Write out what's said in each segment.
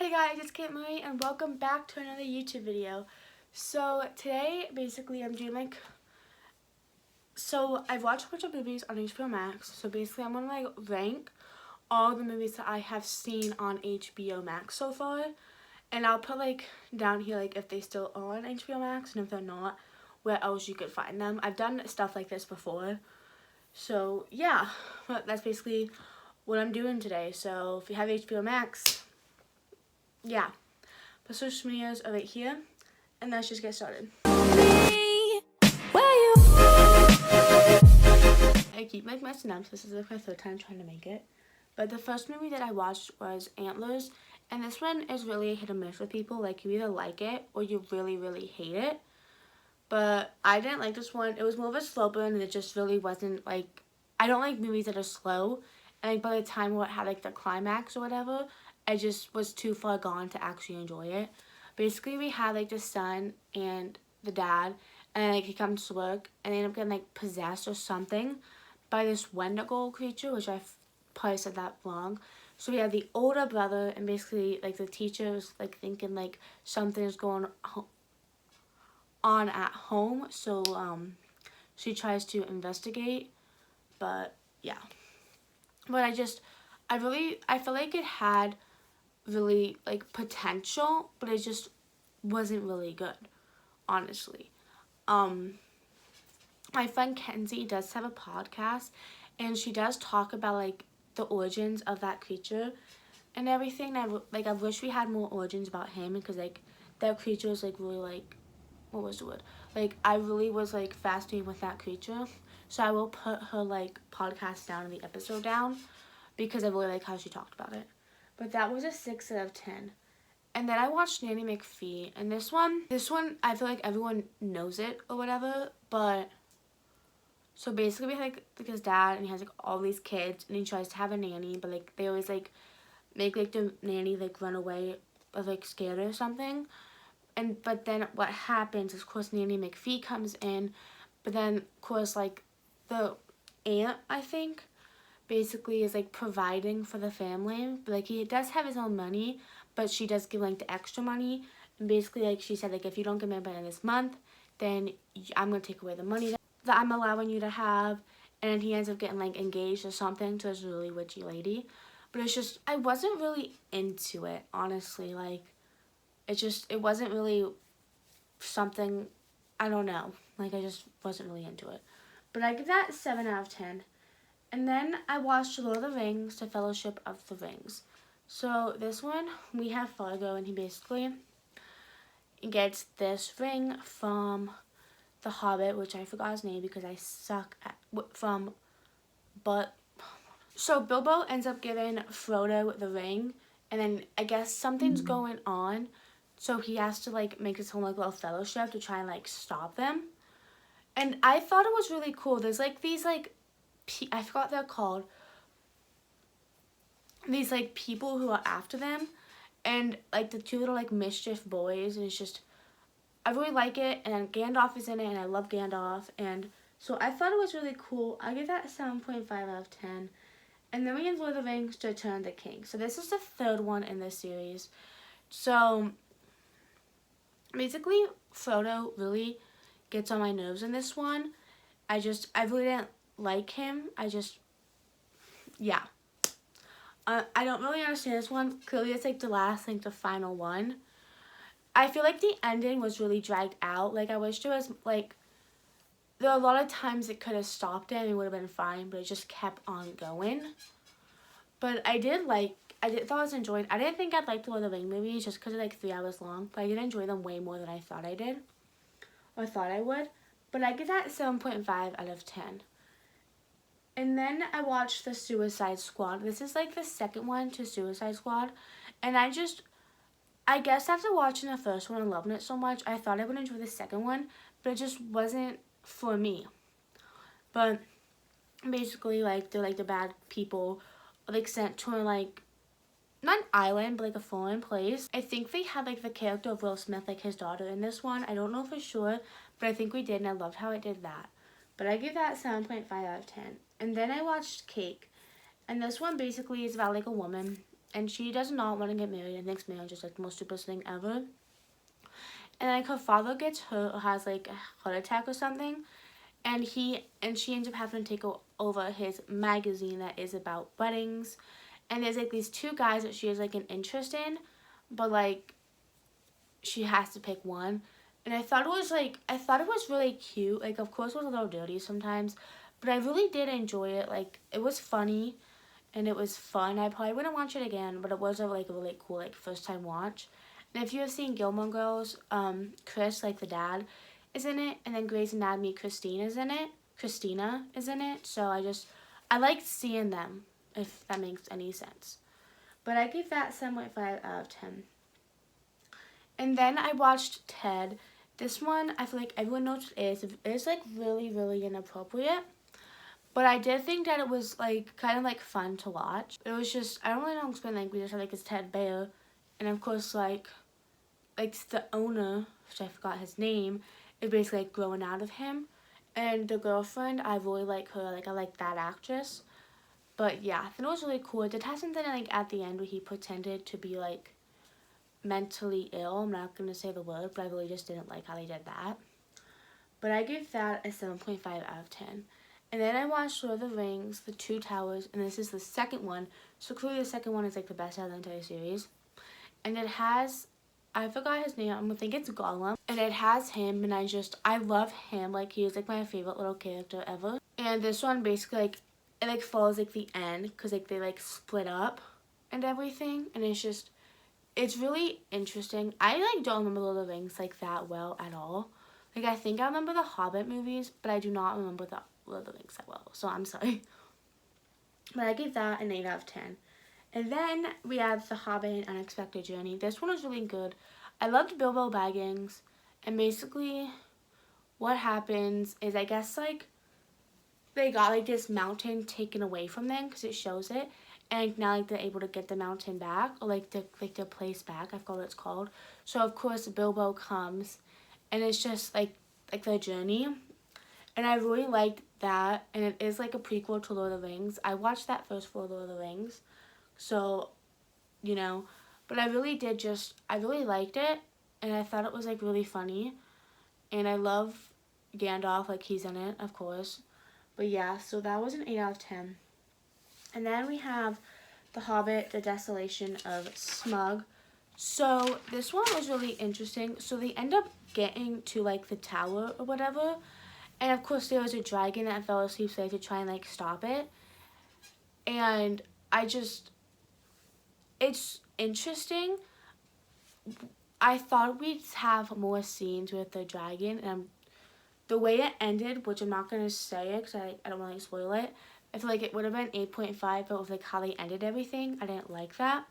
Hey guys, it's Kenzie and welcome back to another YouTube video. So today, basically, I'm doing I've watched a bunch of movies on HBO Max. So basically, I'm gonna rank all the movies that I have seen on HBO Max so far. And I'll put down here if they still are on HBO Max, and if they're not, where else you could find them. I've done stuff like this before. So yeah, that's basically what I'm doing today. So if you have HBO Max, yeah, the social medias are right here, and let's just get started. I keep messing up. This is my third time trying to make it. But the first movie that I watched was Antlers, and this one is really a hit or miss with people. You either like it or you really, really hate it. But I didn't like this one. It was more of a slow burn, and it just really wasn't I don't like movies that are slow. And by the time it had the climax or whatever, I just was too far gone to actually enjoy it. Basically, we had the son and the dad, and he comes to work, and they end up getting possessed or something by this Wendigo creature, which I probably said that wrong. So we had the older brother, and basically the teacher was thinking something is going on at home, so she tries to investigate. But yeah, but I feel like it had really potential, but it just wasn't really good, honestly. My friend Kenzie does have a podcast, and she does talk about the origins of that creature and everything. And I wish we had more origins about him, because that creature is really what was the word? I really was fascinated with that creature. So I will put her podcast down and the episode down, because I really like how she talked about it. But that was a 6 out of 10. And then I watched Nanny McPhee, and this one I feel like everyone knows it or whatever. But so basically we had his dad, and he has all these kids, and he tries to have a nanny, but they always make the nanny run away or scared or something. But then what happens is, of course, Nanny McPhee comes in, but then of course the aunt, I think, basically is providing for the family. But he does have his own money, but she does give the extra money. And basically she said if you don't give me by this month, then I'm gonna take away the money that I'm allowing you to have. And he ends up getting engaged or something to this really witchy lady. But it's just, I wasn't really into it, honestly. It wasn't really something, I don't know. I just wasn't really into it. But I give that 7 out of 10. And then I watched Lord of the Rings, The Fellowship of the Rings. So this one, we have Fargo, and he basically gets this ring from The Hobbit, which I forgot his name because I suck at, so Bilbo ends up giving Frodo the ring, and then I guess something's going on, so he has to make his own little fellowship to try and stop them. And I thought it was really cool. There's these I forgot what they're called. These people who are after them, and the two little mischief boys, and it's just, I really like it. And Gandalf is in it, and I love Gandalf, and so I thought it was really cool. I give that 7.5 out of 10. And then we get Lord of the Rings to Return of the King. So this is the third one in this series. So basically Frodo really gets on my nerves in this one. I really didn't like him. Yeah. I don't really understand this one. Clearly it's the last, the final one. I feel the ending was really dragged out. I wish there was, there are a lot of times it could have stopped it and it would have been fine, but it just kept on going. But I thought I was enjoying. I didn't think I'd like the Lord of the Rings movies just because they're 3 hours long, but I did enjoy them way more than I thought I did, or thought I would. But I give that 7.5 out of 10. And then I watched The Suicide Squad. This is the second one to Suicide Squad, and I guess after watching the first one and loving it so much, I thought I would enjoy the second one, but it just wasn't for me. But basically they're the bad people sent to not an island, but a foreign place. I think they had the character of Will Smith, his daughter, in this one. I don't know for sure, but I think we did, and I loved how it did that. But I give that 7.5 out of 10. And then I watched Cake, and this one basically is about a woman, and she does not want to get married and thinks marriage is like the most stupidest thing ever. And like her father gets hurt or has like a heart attack or something, and she ends up having to take over his magazine that is about weddings. And there's like these two guys that she has like an interest in, but like she has to pick one. And I thought it was really cute. Like, of course it was a little dirty sometimes, but I really did enjoy it. Like, it was funny and it was fun. I probably wouldn't watch it again, but it was a really cool like first time watch. And if you have seen Gilmore Girls, Chris, like the dad, is in it, and then Grey's Anatomy, Christina is in it. So I liked seeing them, if that makes any sense. But I give that 7.5 out of 10. And then I watched Ted. This one, I feel like everyone knows what it is. It is like really, really inappropriate. But I did think that it was like kind of like fun to watch. It was just, I don't really know how to explain, like we just had like it's Ted Bear. And of course like the owner, which I forgot his name, is basically like growing out of him. And the girlfriend, I really like her. Like I like that actress. But yeah, I think it was really cool. It did have something like at the end where he pretended to be like mentally ill. I'm not going to say the word, but I really just didn't like how they did that. But I give that a 7.5 out of 10. And then I watched Lord of the Rings, The Two Towers, and this is the second one. So clearly the second one is like the best out of the entire series. And it has, I forgot his name, I'm going to think it's Gollum. And it has him, and I love him. Like, he is like my favorite little character ever. And this one basically like, it like follows like the end, because like they like split up and everything. And it's really interesting. I like don't remember Lord of the Rings like that well at all. Like I think I remember the Hobbit movies, but I do not remember the Lord of the Rings that well. So I'm sorry. But I give that an 8 out of 10. And then we have The Hobbit and Unexpected Journey. This one was really good. I loved Bilbo Baggins. And basically what happens is I guess like they got like this mountain taken away from them because it shows it. And now like they're able to get the mountain back, or like their place back. I forgot what it's called. So of course Bilbo comes, and it's just like their journey. And I really liked that, and it is like a prequel to Lord of the Rings. I watched that first for Lord of the Rings, so you know. But I really liked it, and I thought it was like really funny, and I love Gandalf, like he's in it, of course. But yeah, so that was an 8 out of 10. And then we have The Hobbit, The Desolation of Smaug. So this one was really interesting. So they end up getting to like the tower or whatever. And of course there was a dragon that fell asleep, so they had to try and like stop it. And it's interesting. I thought we'd have more scenes with the dragon. And the way it ended, which I'm not going to say it because I don't want to like, spoil it. I feel like it would have been 8.5, but with like how they ended everything, I didn't like that.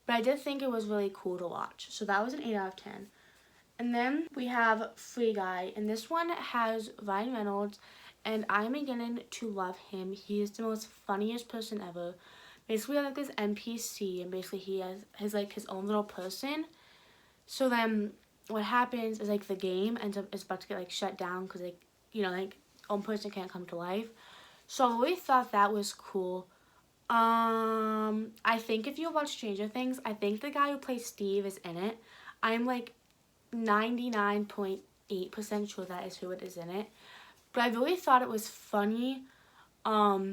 But I did think it was really cool to watch. So that was an 8 out of 10. And then we have Free Guy. And this one has Ryan Reynolds. And I'm beginning to love him. He is the most funniest person ever. Basically, like this NPC. And basically, he has like his own little person. So then what happens is like the game is about to get like shut down. Because like, you know, like own person can't come to life. So I really thought that was cool. I think if you watch Stranger Things, I think the guy who plays Steve is in it. I'm like 99.8% sure that is who it is in it. But I really thought it was funny. Yeah.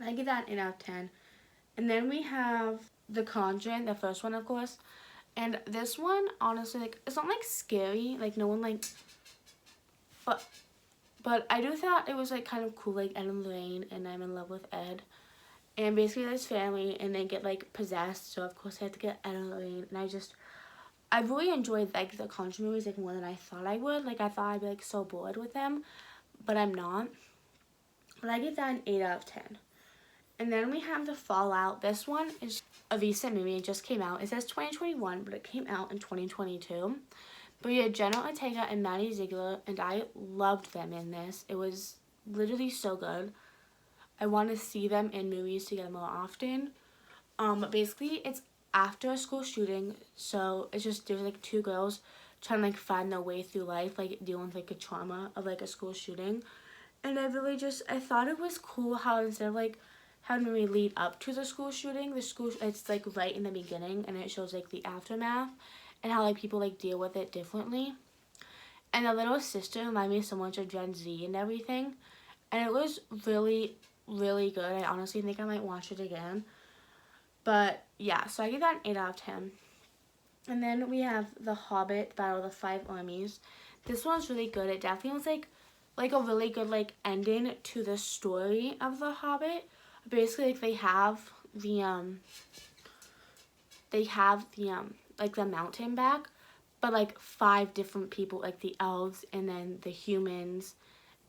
I give that an 8 out of 10. And then we have The Conjuring, the first one, of course. And this one, honestly, like, it's not like scary. Like, no one like, But I do thought it was like kind of cool, like Ed and Lorraine, and I'm in love with Ed. And basically this family, and they get like possessed, so of course I had to get Ed and Lorraine. And I really enjoyed like the Conjuring movies like more than I thought I would. Like I thought I'd be like so bored with them, but I'm not. But I give that an 8 out of 10. And then we have The Fallout. This one is a recent movie. It just came out. It says 2021, but it came out in 2022. But we had Jenna Ortega and Maddie Ziegler, and I loved them in this. It was literally so good. I want to see them in movies together more often. But basically, it's after a school shooting, so it's just there's like two girls trying to like find their way through life, like dealing with like a trauma of like a school shooting. And I thought it was cool how instead of like how the movie lead up to the school shooting. The school, it's like right in the beginning, and it shows like the aftermath and how like people like deal with it differently. And the little sister reminded me so much of Gen Z and everything, and it was really, really good. I honestly think I might watch it again. But yeah, so I give that an 8 out of 10. And then we have The Hobbit, Battle of the Five Armies. This one's really good. It definitely was like a really good like ending to the story of The Hobbit. Basically, like they have like the mountain back, but like 5 different people, like the elves and then the humans,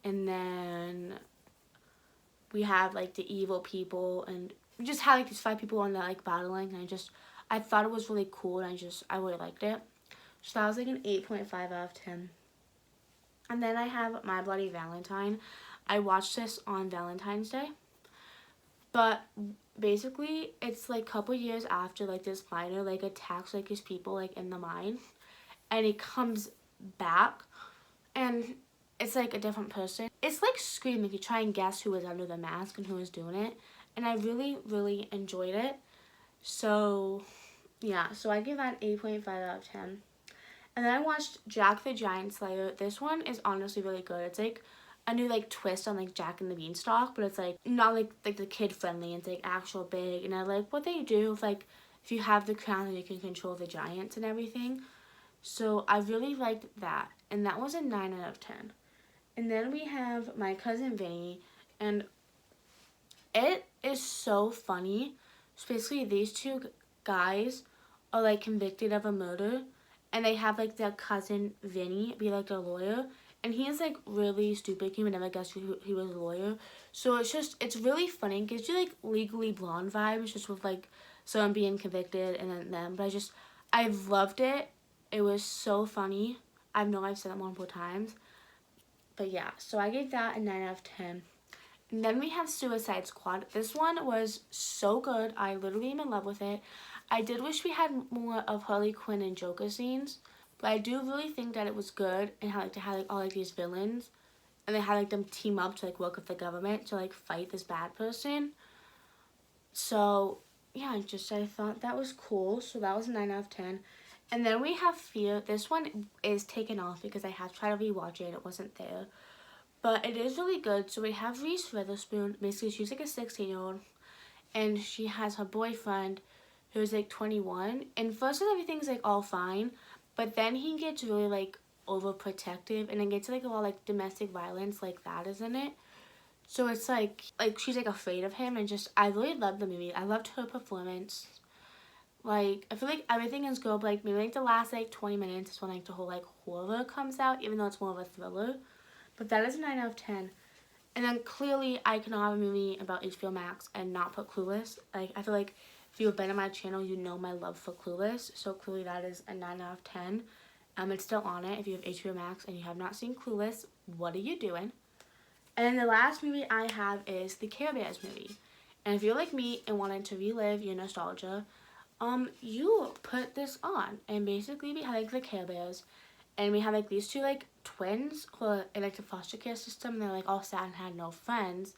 and then we have like the evil people, and we just had like these 5 people on that like battling, and I thought it was really cool, and I really liked it. So that was like an 8.5 out of 10. And then I have My Bloody Valentine. I watched this on Valentine's Day, but basically it's like a couple years after like this miner like attacks like his people like in the mine, and he comes back, and it's like a different person. It's like Scream if you try and guess who was under the mask and who was doing it, and I really, really enjoyed it. So yeah, so I give that 8.5 out of 10. And then I watched Jack the Giant Slayer. This one is honestly really good. It's like a new like twist on like Jack and the Beanstalk, but it's like not like the kid friendly. It's like actual big, and I like what they do with like if you have the crown and you can control the giants and everything. So I really liked that, and that was a 9 out of 10. And then we have My Cousin Vinny, and it is so funny. So basically these 2 guys are like convicted of a murder, and they have like their cousin Vinny be like their lawyer, and he is like really stupid. You would never guess he was a lawyer. So it's really funny. It gives you like Legally Blonde vibes, just with like someone being convicted and then them. But I loved it. It was so funny. I know I've said it multiple times. But yeah, so I gave that a 9 out of 10. And then we have Suicide Squad. This one was so good. I literally am in love with it. I did wish we had more of Harley Quinn and Joker scenes, but I do really think that it was good, and how like to have like all like these villains, and they had like them team up to like work with the government to like fight this bad person. So yeah, I thought that was cool. So that was a 9 out of 10. And then we have Fear. This one is taken off because I have tried to rewatch it. It wasn't there. But it is really good. So we have Reese Witherspoon. Basically, she's like a 16-year-old. And she has her boyfriend who's like 21. And first everything's like all fine. But then he gets really like overprotective. And then gets like a lot of like domestic violence like that, isn't it? So it's like she's like afraid of him. And I really loved the movie. I loved her performance. Like, I feel like everything is good, but like maybe like the last like 20 minutes is when like the whole like horror comes out, even though it's more of a thriller. But that is a 9 out of 10. And then clearly I cannot have a movie about HBO Max and not put Clueless. Like, I feel like if you've been on my channel, you know my love for Clueless. So clearly that is a 9 out of 10. It's still on it. If you have HBO Max and you have not seen Clueless, what are you doing? And then the last movie I have is the Care Bears movie. And if you're like me and wanted to relive your nostalgia, you put this on. And basically we have like the Care Bears, and we have like these 2 like twins who are in like the foster care system, and they're like all sad and had no friends.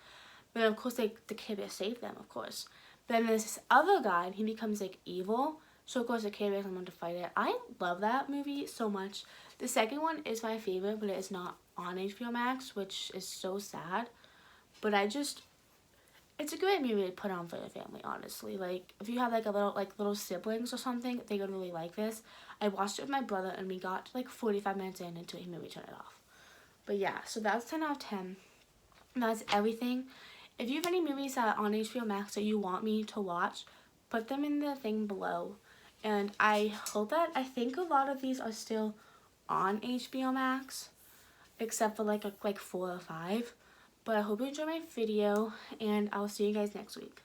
But of course like the Care Bears save them, of course. But then there's this other guy, and he becomes like evil. So of course the Care Bears want to fight it. I love that movie so much. The second one is my favorite, but it is not on HBO Max, which is so sad. But it's a great movie to put on for the family, honestly. Like, if you have like little siblings or something, they would really like this. I watched it with my brother, and we got like 45 minutes in into a movie, turned it off. But yeah, so that's 10 out of 10. And that's everything. If you have any movies that are on HBO Max that you want me to watch, put them in the thing below. And I think a lot of these are still on HBO Max, except for like 4 or 5. But I hope you enjoyed my video, and I'll see you guys next week.